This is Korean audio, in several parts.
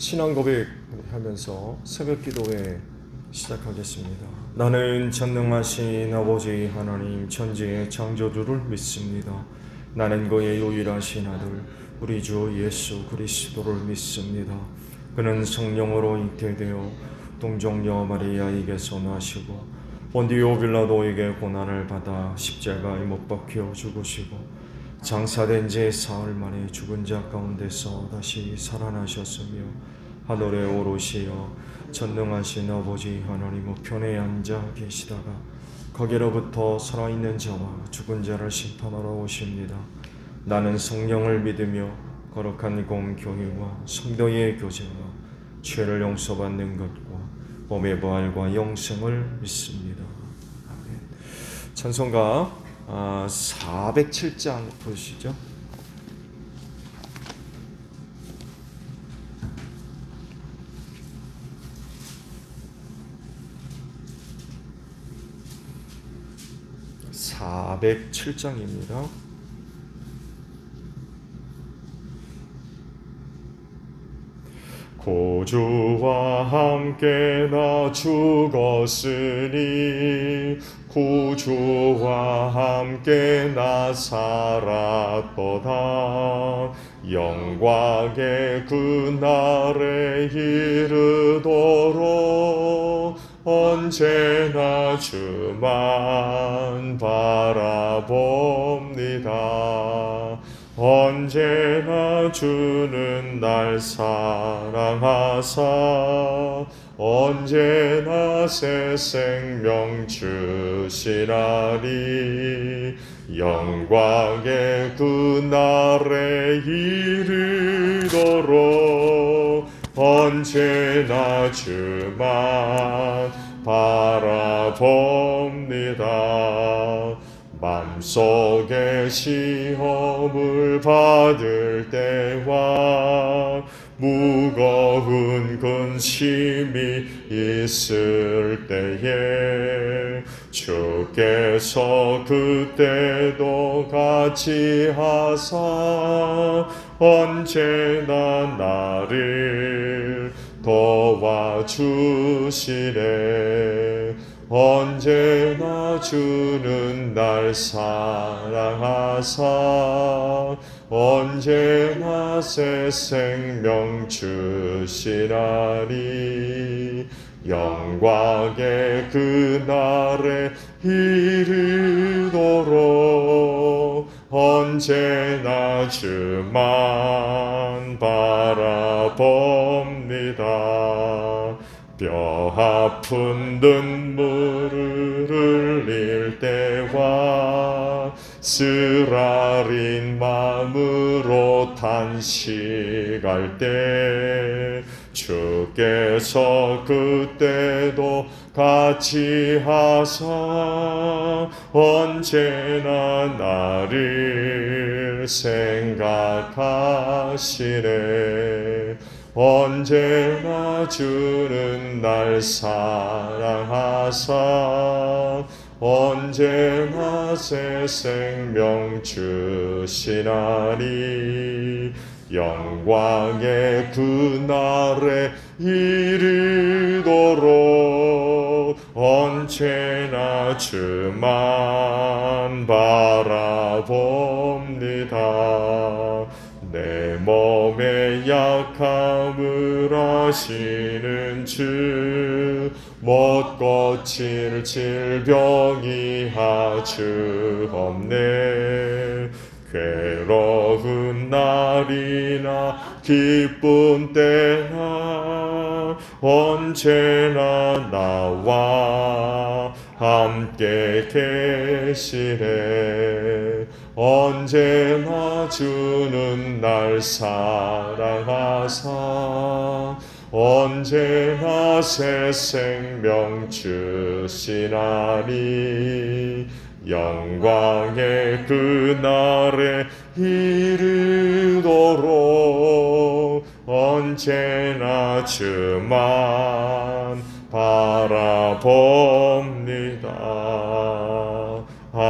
신앙 고백하면서 새벽 기도회 시작하겠습니다. 나는 전능하신 아버지 하나님 천지의 창조주를 믿습니다. 나는 그의 유일하신 아들 우리 주 예수 그리스도를 믿습니다. 그는 성령으로 잉태되어 동정녀 마리아에게서 나시고 본디오 빌라도에게 고난을 받아 십자가에 못 박혀 죽으시고 장사된 지 사흘 만에 죽은 자 가운데서 다시 살아나셨으며 하늘에 오르시어 전능하신 아버지 하나님 우편에 앉아 계시다가 거기로부터 살아있는 자와 죽은 자를 심판하러 오십니다. 나는 성령을 믿으며 거룩한 공교회와 성도의 교제와 죄를 용서받는 것과 몸의 부활과 영생을 믿습니다. 아멘. 찬송가 407장 보시죠. (407장입니다) 구주와 함께 나 죽었으니 구주와 함께 나 살았도다. 영광의 그날에 이르도록 언제나 주만 바라봅니다. 언제나 주는 날 사랑하사 언제나 새 생명 주시나니 영광의 그날에 이르도록 언제나 주만 바라봅니다. 맘속에 시험을 받을 때와 무거운 근심이 있을 때에 주께서 그때도 같이 하사 언제나 나를 도와주시네. 언제나 주는 날 사랑하사 언제나 새 생명 주시나니 영광의 그날에 이르도록 언제나 주만 바라봅니다. 뼈 아픈 눈물을 흘릴 때와 쓰라린 마음으로 탄식할 때 주께서 그때도 같이 하사 언제나 나를 생각하시네. 언제나 주는 날 사랑하사 언제나 새 생명 주시나니 영광의 그날에 이르도록 언제나 주만 바라봅니다. 내 몸의 약함을 아시는 주 못 고칠 질병이 아주 없네. 괴로운 날이나 기쁜 때나 언제나 나와 함께 계시네. 언제나 주는 날 사랑하사 언제나 새 생명 주시나니 영광의 그날에 이르도록 언제나 주만 바라봅니다. 아멘.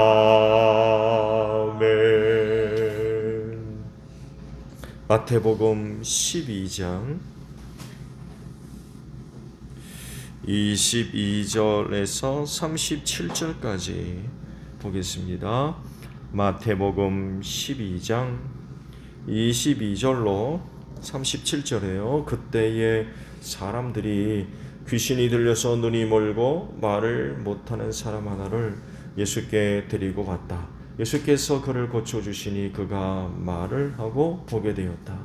마태복음 12장 22절에서 37절까지 보겠습니다. 마태복음 12장 22절로 37절에요. 그때에 사람들이 귀신이 들려서 눈이 멀고 말을 못하는 사람 하나를 예수께 데리고 왔다. 예수께서 그를 고쳐주시니 그가 말을 하고 보게 되었다.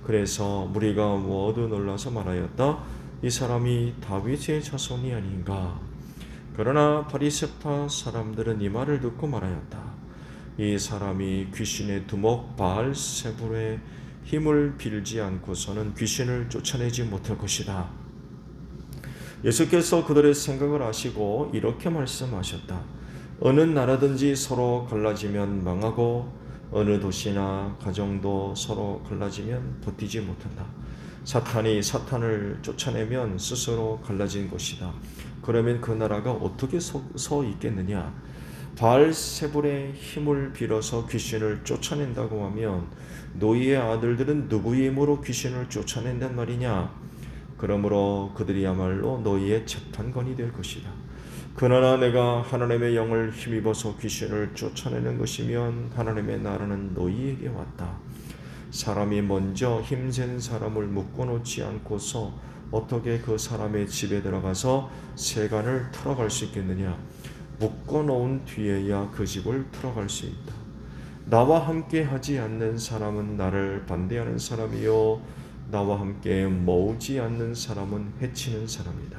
그래서 무리가 모두 놀라서 말하였다. 이 사람이 다윗의 자손이 아닌가. 그러나 바리새파 사람들은 이 말을 듣고 말하였다. 이 사람이 귀신의 두목 바알세불의 힘을 빌지 않고서는 귀신을 쫓아내지 못할 것이다. 예수께서 그들의 생각을 아시고 이렇게 말씀하셨다. 어느 나라든지 서로 갈라지면 망하고 어느 도시나 가정도 서로 갈라지면 버티지 못한다. 사탄이 사탄을 쫓아내면 스스로 갈라진 것이다. 그러면 그 나라가 어떻게 서 있겠느냐? 바알세불의 힘을 빌어서 귀신을 쫓아낸다고 하면 노이의 아들들은 누구의 힘으로 귀신을 쫓아낸단 말이냐? 그러므로 그들이야말로 너희의 재판관이 될 것이다. 그러나 내가 하나님의 영을 힘입어서 귀신을 쫓아내는 것이면 하나님의 나라는 너희에게 왔다. 사람이 먼저 힘센 사람을 묶어놓지 않고서 어떻게 그 사람의 집에 들어가서 세간을 털어갈 수 있겠느냐? 묶어놓은 뒤에야 그 집을 털어갈 수 있다. 나와 함께 하지 않는 사람은 나를 반대하는 사람이요 나와 함께 모으지 않는 사람은 해치는 사람이다.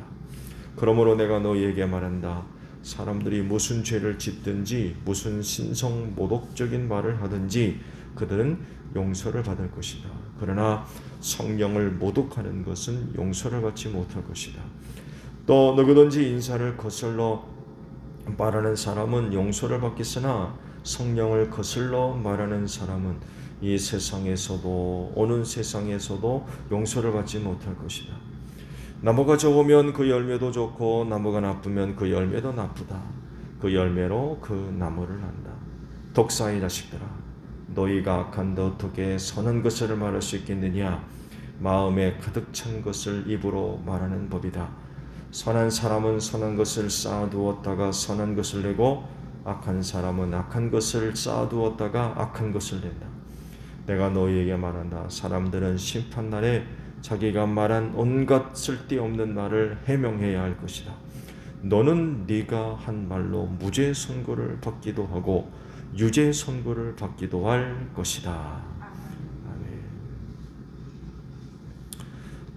그러므로 내가 너희에게 말한다. 사람들이 무슨 죄를 짓든지 무슨 신성 모독적인 말을 하든지 그들은 용서를 받을 것이다. 그러나 성령을 모독하는 것은 용서를 받지 못할 것이다. 또 누구든지 인사를 거슬러 말하는 사람은 용서를 받겠으나 성령을 거슬러 말하는 사람은 이 세상에서도 오는 세상에서도 용서를 받지 못할 것이다. 나무가 좋으면 그 열매도 좋고 나무가 나쁘면 그 열매도 나쁘다. 그 열매로 그 나무를 안다. 독사의 자식들아, 너희가 악한데 어떻게 선한 것을 말할 수 있겠느냐? 마음에 가득 찬 것을 입으로 말하는 법이다. 선한 사람은 선한 것을 쌓아두었다가 선한 것을 내고 악한 사람은 악한 것을 쌓아두었다가 악한 것을 낸다. 내가 너희에게 말한다. 사람들은 심판날에 자기가 말한 온갖 쓸데없는 말을 해명해야 할 것이다. 너는 네가 한 말로 무죄 선고를 받기도 하고 유죄 선고를 받기도 할 것이다. 아멘.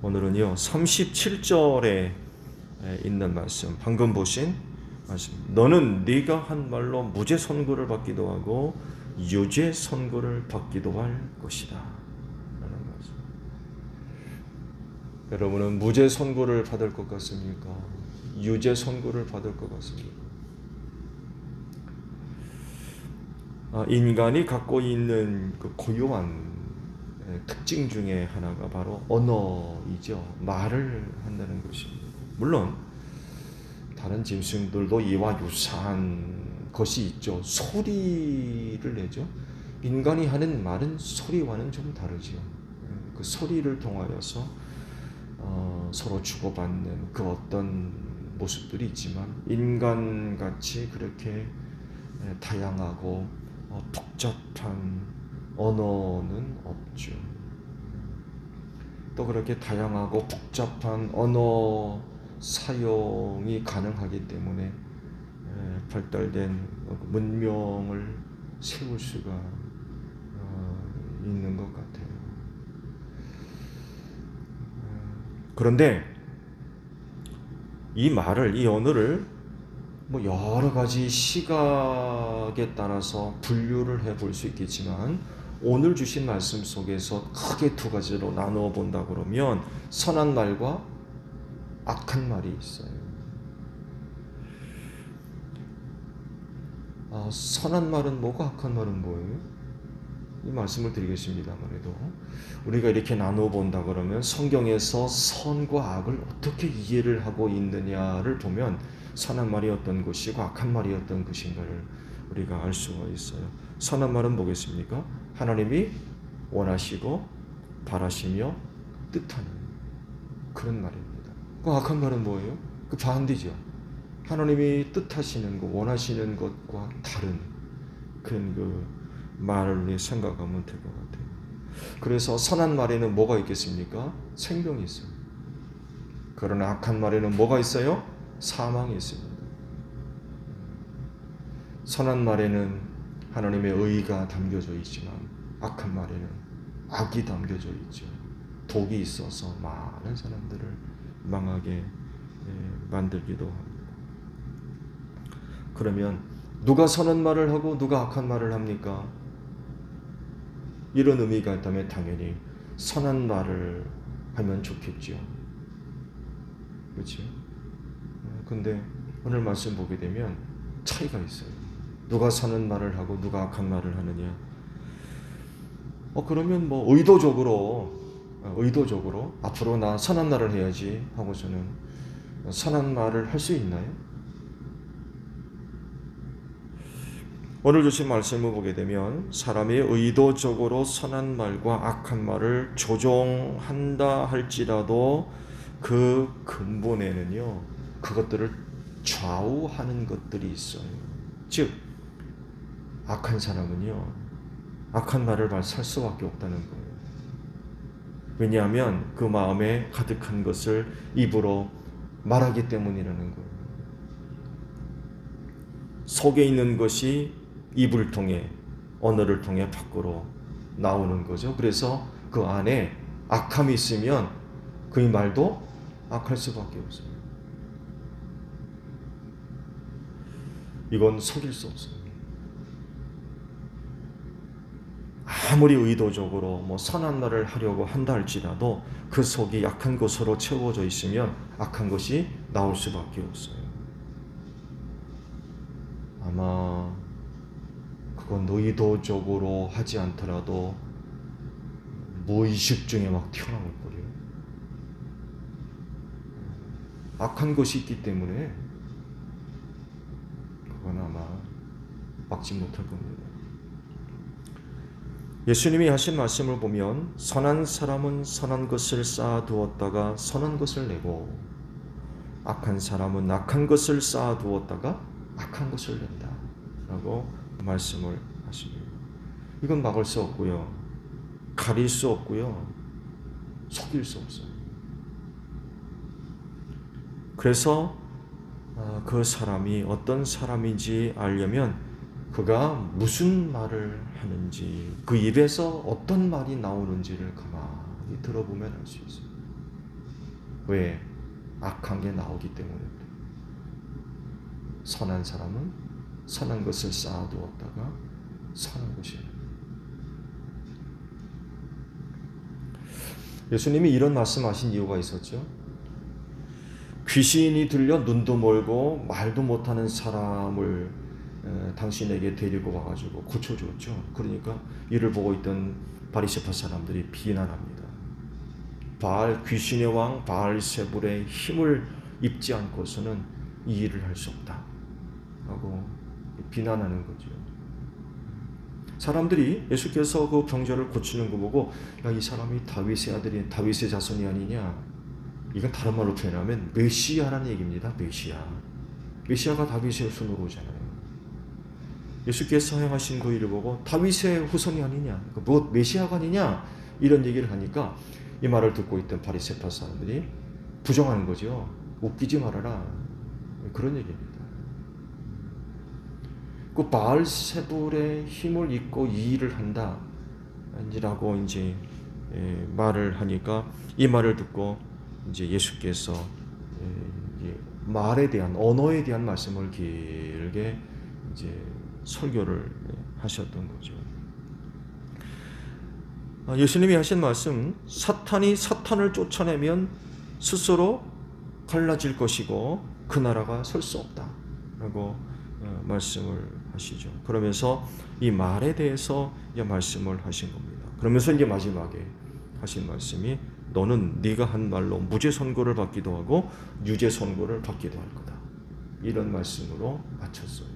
오늘은요 37절에 있는 말씀, 방금 보신 말씀. 너는 네가 한 말로 무죄 선고를 받기도 하고 유죄 선고를 받기도 할 것이다. 라는 말씀. 여러분은 무죄 선고를 받을 것 같습니까? 유죄 선고를 받을 것 같습니까? 인간이 갖고 있는 그 고유한 특징 중에 하나가 바로 언어이죠. 말을 한다는 것입니다. 물론 다른 짐승들도 이와 유사한 것이 있죠. 소리를 내죠. 인간이 하는 말은 소리와는 좀 다르죠. 그 소리를 통하여서 서로 주고받는 그 어떤 모습들이 있지만 인간같이 그렇게 다양하고 복잡한 언어는 없죠. 또 그렇게 다양하고 복잡한 언어 사용이 가능하기 때문에 발달된 문명을 세울 수가 있는 것 같아요. 그런데 이 말을, 이 언어를 여러 가지 시각에 따라서 분류를 해볼 수 있겠지만 오늘 주신 말씀 속에서 크게 두 가지로 나누어 본다 그러면 선한 말과 악한 말이 있어요. 선한 말은 뭐고 악한 말은 뭐예요? 이 말씀을 드리겠습니다. 아무래도 우리가 이렇게 나누어 본다 그러면 성경에서 선과 악을 어떻게 이해를 하고 있느냐를 보면 선한 말이 어떤 것이고 악한 말이 어떤 것인가를 우리가 알 수가 있어요. 선한 말은 뭐겠습니까? 하나님이 원하시고 바라시며 뜻하는 그런 말입니다. 그 악한 말은 뭐예요? 그 반대죠. 하나님이 뜻하시는 것, 원하시는 것과 다른 그런 그 말을 생각하면 될 것 같아요. 그래서 선한 말에는 뭐가 있겠습니까? 생명이 있어요. 그러나 악한 말에는 뭐가 있어요? 사망이 있습니다. 선한 말에는 하나님의 의가 담겨져 있지만 악한 말에는 악이 담겨져 있죠. 독이 있어서 많은 사람들을 망하게 만들기도 합니다. 그러면 누가 선한 말을 하고 누가 악한 말을 합니까? 이런 의미가 있다면 당연히 선한 말을 하면 좋겠죠. 그렇죠? 근데 오늘 말씀 보게 되면 차이가 있어요. 누가 선한 말을 하고 누가 악한 말을 하느냐. 그러면 뭐 의도적으로 앞으로 나 선한 말을 해야지 하고서는 선한 말을 할 수 있나요? 오늘 주신 말씀을 보게 되면 사람이 의도적으로 선한 말과 악한 말을 조종한다 할지라도 그 근본에는요, 그것들을 좌우하는 것들이 있어요. 즉 악한 사람은요, 악한 말을 살 수밖에 없다는 거예요. 왜냐하면 그 마음에 가득한 것을 입으로 말하기 때문이라는 거예요. 속에 있는 것이 입을 통해, 언어를 통해 밖으로 나오는 거죠. 그래서 그 안에 악함이 있으면 그의 말도 악할 수밖에 없어요. 이건 속일 수 없어요. 아무리 의도적으로 뭐 선한 말을 하려고 한다 할지라도 그 속이 약한 것으로 채워져 있으면 악한 것이 나올 수밖에 없어요. 아마 그건 의도적으로 하지 않더라도 무의식 중에 막 튀어나올 거예요. 악한 것이 있기 때문에 그건 아마 막지 못할 겁니다. 예수님이 하신 말씀을 보면 선한 사람은 선한 것을 쌓아두었다가 선한 것을 내고 악한 사람은 악한 것을 쌓아두었다가 악한 것을 낸다 라고 말씀을 하십니다. 이건 막을 수 없고요, 가릴 수 없고요, 속일 수 없어요. 그래서 그 사람이 어떤 사람인지 알려면 그가 무슨 말을 하는지, 그 입에서 어떤 말이 나오는지를 가만히 들어보면 알 수 있어요. 왜? 악한 게 나오기 때문에. 선한 사람은 선한 것을 쌓아두었다가 선한 것이. 예수님이 이런 말씀하신 이유가 있었죠. 귀신이 들려 눈도 멀고 말도 못하는 사람을 당신에게 데리고 와가지고 고쳐줬죠. 그러니까 이를 보고 있던 바리새파 사람들이 비난합니다. 귀신의 왕 바알세불의 힘을 입지 않고서는 이 일을 할 수 없다 하고 비난하는 거죠. 사람들이 예수께서 그 병자를 고치는 거 보고 야, 이 사람이 다윗의 아들이 다윗의 자손이 아니냐, 이건 다른 말로 표현하면 메시아라는 얘기입니다. 메시아가 다윗의 손으로 오잖아요. 예수께서 행하신 그 일을 보고 다윗의 후손이 아니냐, 뭐 메시아가 아니냐, 이런 얘기를 하니까 이 말을 듣고 있던 바리새파 사람들이 부정하는 거죠. 웃기지 말아라, 그런 얘기입니다. 그 바알세불의 힘을 입고 이 일을 한다라고 이제 말을 하니까 이 말을 듣고 이제 예수께서 말에 대한, 언어에 대한 말씀을 길게 이제 설교를 하셨던 거죠. 예수님이 하신 말씀, 사탄이 사탄을 쫓아내면 스스로 갈라질 것이고 그 나라가 설 수 없다라고 말씀을 하시죠. 그러면서 이 말에 대해서 이제 말씀을 하신 겁니다. 그러면서 이제 마지막에 하신 말씀이 너는 네가 한 말로 무죄 선고를 받기도 하고 유죄 선고를 받기도 할 거다. 이런 말씀으로 마쳤어요.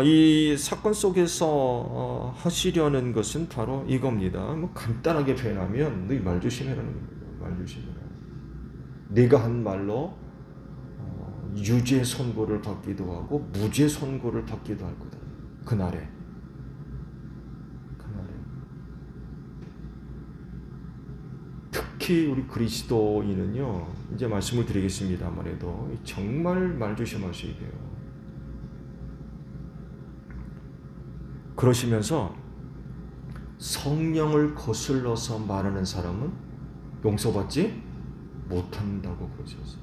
이 사건 속에서 하시려는 것은 바로 이겁니다. 뭐 간단하게 표현하면 너희 말 조심해라는 겁니다. 말 조심해라. 네가 한 말로 유죄 선고를 받기도 하고 무죄 선고를 받기도 할 거다. 그날에. 특히 우리 그리스도인은요, 이제 말씀을 드리겠습니다만 해도 정말 말 조심하셔야 돼요. 그러시면서 성령을 거슬러서 말하는 사람은 용서받지 못한다고 그러셨어요.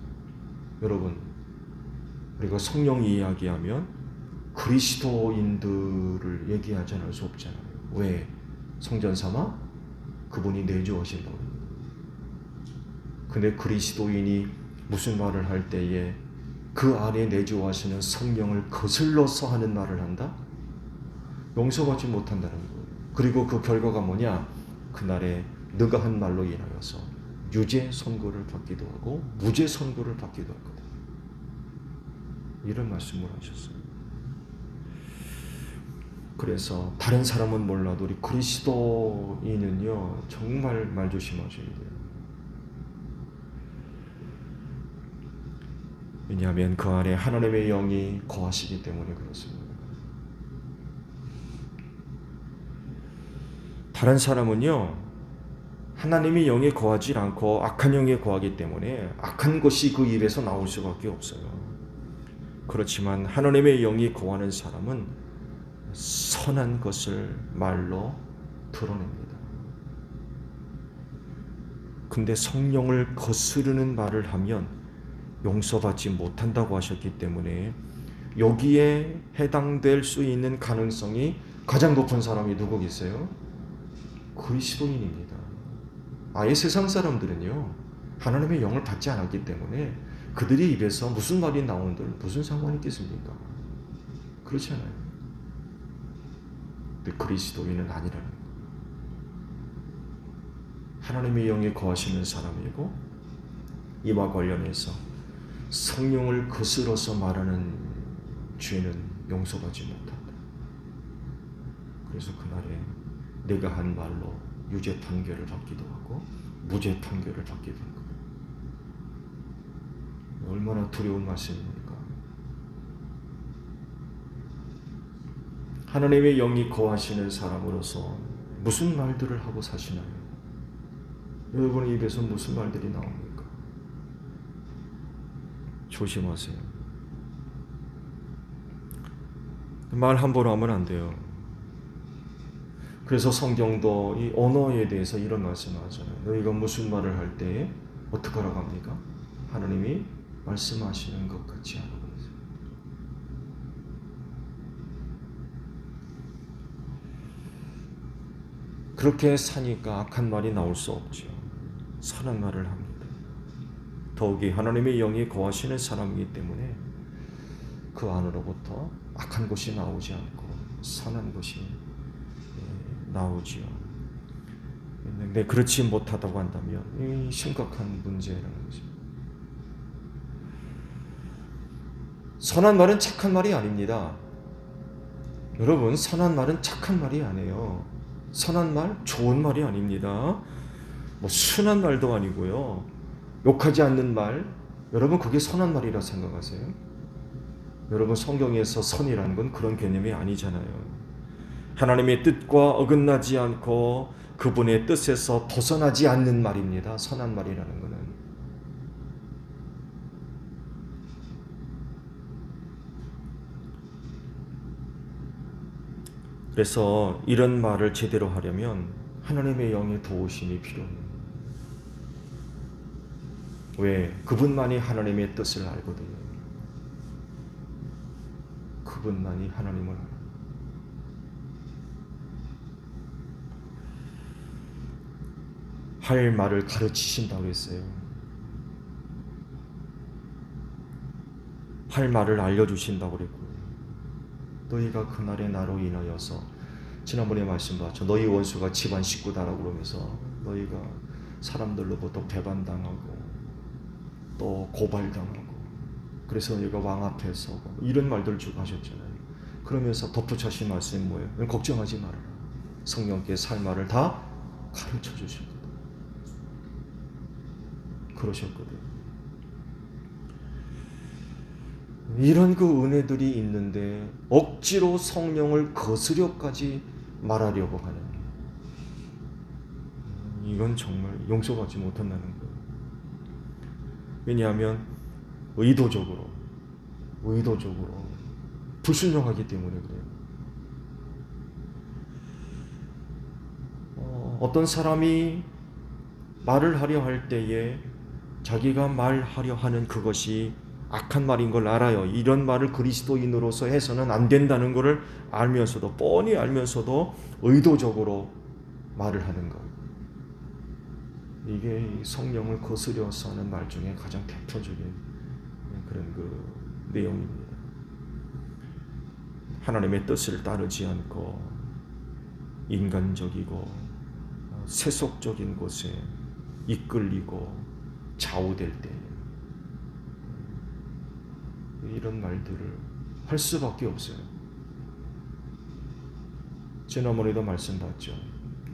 여러분, 우리가 성령 이야기하면 그리스도인들을 얘기하지 않을 수 없잖아요. 왜? 성전 삼아 그분이 내주하신다고 합니다. 근데 그리스도인이 무슨 말을 할 때에 그 안에 내주하시는 성령을 거슬러서 하는 말을 한다? 용서받지 못한다는 거예요. 그리고 그 결과가 뭐냐? 그날에 너가 한 말로 인하여서 유죄 선고를 받기도 하고 무죄 선고를 받기도 할 거다. 이런 말씀을 하셨어요. 그래서 다른 사람은 몰라도 우리 그리스도인은요, 정말 말 조심하셔야 돼요. 왜냐하면 그 안에 하나님의 영이 거하시기 때문에 그렇습니다. 다른 사람은요, 하나님의 영이 거하지 않고 악한 영이 거하기 때문에 악한 것이 그 입에서 나올 수밖에 없어요. 그렇지만 하나님의 영이 거하는 사람은 선한 것을 말로 드러냅니다. 근데 성령을 거스르는 말을 하면 용서받지 못한다고 하셨기 때문에 여기에 해당될 수 있는 가능성이 가장 높은 사람이 누구겠어요? 그리스도인입니다. 아예 세상 사람들은요, 하나님의 영을 받지 않았기 때문에 그들이 입에서 무슨 말이 나오는들 무슨 상관이 있겠습니까? 그렇지 않아요. 근데 그리스도인은 아니라는 거예요. 하나님의 영이 거하시는 사람이고 이와 관련해서 성령을 거스러서 말하는 죄는 용서받지 못한다. 그래서 그날에 내가 한 말로 유죄 판결을 받기도 하고 무죄 판결을 받기도 하고. 얼마나 두려운 말씀입니까? 하나님의 영이 거하시는 사람으로서 무슨 말들을 하고 사시나요? 여러분의 입에서 무슨 말들이 나옵니까? 조심하세요. 말 함부로 하면 안 돼요. 그래서 성경도 이 언어에 대해서 이런 말씀을 하잖아요. 너희가 무슨 말을 할 때 어떻게 하라고 합니까? 하나님이 말씀하시는 것 같이 하라고 했어요. 그렇게 사니까 악한 말이 나올 수 없죠. 선한 말을 합니다. 더욱이 하나님의 영이 거하시는 사람이기 때문에 그 안으로부터 악한 것이 나오지 않고 선한 것이 나오지요. 근데 그렇지 못하다고 한다면 이 심각한 문제라는 거죠. 선한 말은 착한 말이 아닙니다. 여러분, 선한 말은 착한 말이 아니에요. 선한 말, 좋은 말이 아닙니다. 뭐 순한 말도 아니고요. 욕하지 않는 말, 여러분 그게 선한 말이라 생각하세요? 여러분 성경에서 선이라는 건 그런 개념이 아니잖아요. 하나님의 뜻과 어긋나지 않고 그분의 뜻에서 벗어나지 않는 말입니다. 선한 말이라는 것은. 그래서 이런 말을 제대로 하려면 하나님의 영의 도우심이 필요해요. 왜? 그분만이 하나님의 뜻을 알거든요. 그분만이 하나님을 알아요. 할 말을 가르치신다고 했어요. 할 말을 알려주신다고 그랬고, 너희가 그날에 나로 인하여서, 지난번에 말씀 봤죠. 너희 원수가 집안 식구다라고 그러면서 너희가 사람들로부터 배반당하고 또 고발당하고, 그래서 너희가 왕 앞에 서고 이런 말들을 쭉 하셨잖아요. 그러면서 덧붙이신 말씀이 뭐예요? 걱정하지 말아라. 성령께서 할 말을 다 가르쳐 주셨거든. 그러셨거든. 이런 그 은혜들이 있는데 억지로 성령을 거스려까지 말하려고 하는, 이건 정말 용서받지 못한다는 거예요. 왜냐하면 의도적으로 불순종하기 때문에 그래요. 어떤 사람이 말을 하려 할 때에 자기가 말하려 하는 그것이 악한 말인 걸 알아요. 이런 말을 그리스도인으로서 해서는 안 된다는 것을 알면서도, 뻔히 알면서도 의도적으로 말을 하는 것, 이게 성령을 거스려서 하는 말 중에 가장 대표적인 그런 그 내용입니다. 하나님의 뜻을 따르지 않고 인간적이고 세속적인 곳에 이끌리고 좌우될 때 이런 말들을 할 수밖에 없어요. 지난번에도 말씀드렸죠.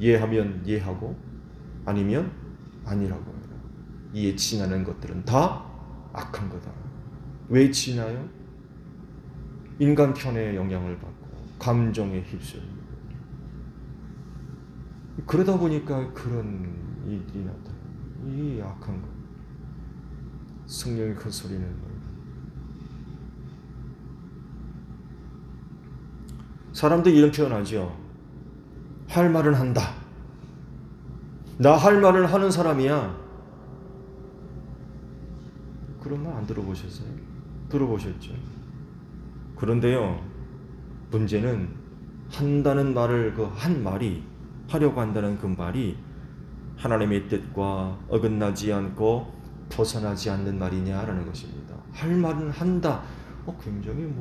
예하면 예하고 아니면 아니라고 해요. 이에 지나는 것들은 다 악한 거다. 왜 지나요? 인간 편의 영향을 받고 감정에 휩쓸리고, 그러다 보니까 그런 일이 나타나요. 이 악한 것, 성령이 거스리는 것. 사람들이 이런 표현하죠. 할 말은 한다. 나 할 말을 하는 사람이야. 그런 말 안 들어보셨어요? 들어보셨죠? 그런데요, 문제는 한다는 말을, 그 한 말이, 하려고 한다는 그 말이 하나님의 뜻과 어긋나지 않고 벗어나지 않는 말이냐라는 것입니다. 할 말은 한다. 굉장히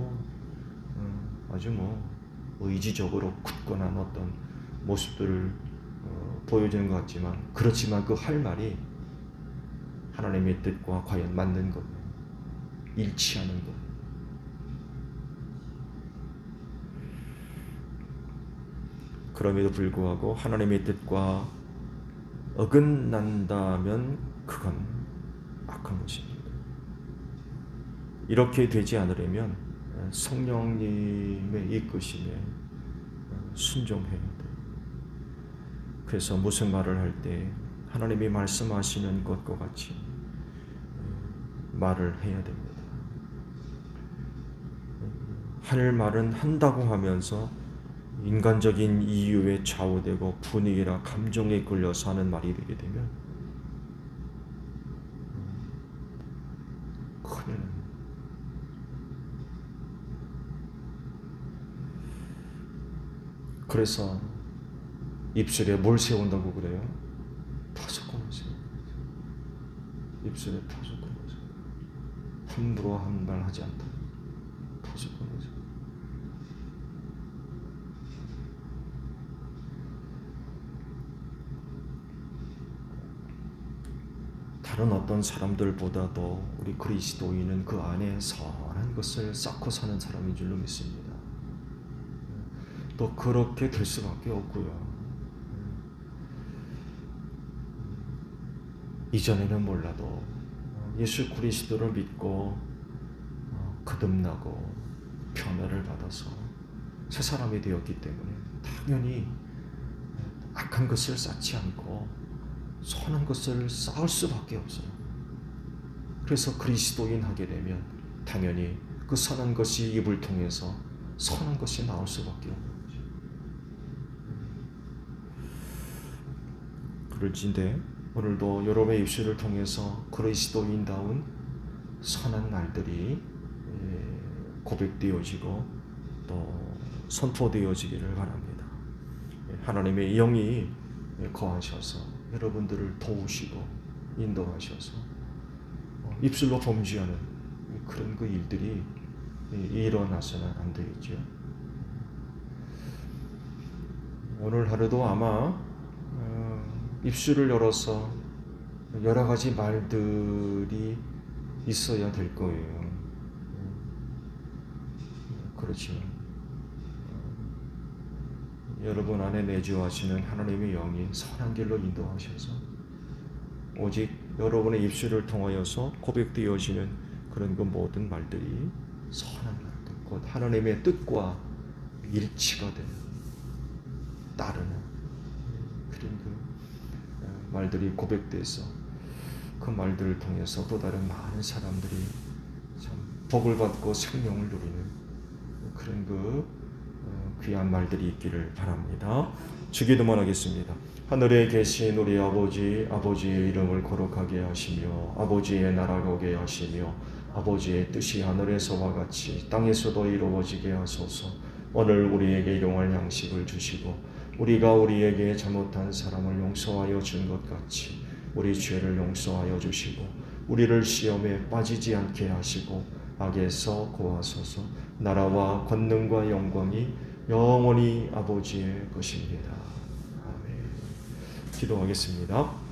아주 의지적으로 굳건한 어떤 모습들을 보여주는 것 같지만, 그렇지만 그 할 말이 하나님의 뜻과 과연 맞는 것, 일치하는 것. 그럼에도 불구하고 하나님의 뜻과 어긋난다면 그건 악한 것입니다. 이렇게 되지 않으려면 성령님의 이끄심에 순종해야 돼요. 그래서 무슨 말을 할 때 하나님이 말씀하시는 것과 같이 말을 해야 됩니다. 할 말은 한다고 하면서 인간적인 이유에 좌우되고 분위기나 감정에 끌려서 하는 말이 되게 되면 큰일 납니다. 그래서 입술에 뭘 세운다고 그래요? 파수꾼을 세운다. 입술에 파수꾼을 세운다. 함부로 한 말 하지 않다. 파수꾼을 세운다. 다른 어떤 사람들보다도 우리 그리스도인은 그 안에 선한 것을 쌓고 사는 사람인 줄로 믿습니다. 또 그렇게 될 수밖에 없고요. 이전에는 몰라도 예수 그리스도를 믿고 거듭나고 변화를 받아서 새 사람이 되었기 때문에 당연히 악한 것을 쌓지 않고 선한 것을 쌓을 수밖에 없어요. 그래서 그리스도인 하게 되면 당연히 그 선한 것이 입을 통해서 선한 것이 나올 수밖에 없는 거죠. 그럴진데 오늘도 여러분의 입술을 통해서 그리스도인다운 선한 말들이 고백되어지고 또 선포되어지기를 바랍니다. 하나님의 영이 거하셔서 여러분들을 도우시고 인도하셔서 입술로 범죄하는 그런 그 일들이 일어나서는 안 되겠죠. 오늘 하루도 아마 입술을 열어서 여러 가지 말들이 있어야 될 거예요. 그렇지만 여러분 안에 내주하시는 하나님의 영이 선한 길로 인도하셔서 오직 여러분의 입술을 통하여서 고백되어지는 그런 그 모든 말들이 곧 하나님의 뜻과 일치가 되는, 따르는 그런 말들이 고백돼서 그 말들을 통해서 또 다른 많은 사람들이 참 복을 받고 생명을 누리는 그런 귀한 말들이 있기를 바랍니다. 주기도만 하겠습니다. 하늘에 계신 우리 아버지, 아버지의 이름을 거룩하게 하시며 아버지의 나라가 오게 하시며 아버지의 뜻이 하늘에서와 같이 땅에서도 이루어지게 하소서. 오늘 우리에게 일용할 양식을 주시고 우리가 우리에게 잘못한 사람을 용서하여 준 것 같이 우리 죄를 용서하여 주시고 우리를 시험에 빠지지 않게 하시고 악에서 구하소서. 나라와 권능과 영광이 영원히 아버지의 것입니다. 아멘. 기도하겠습니다.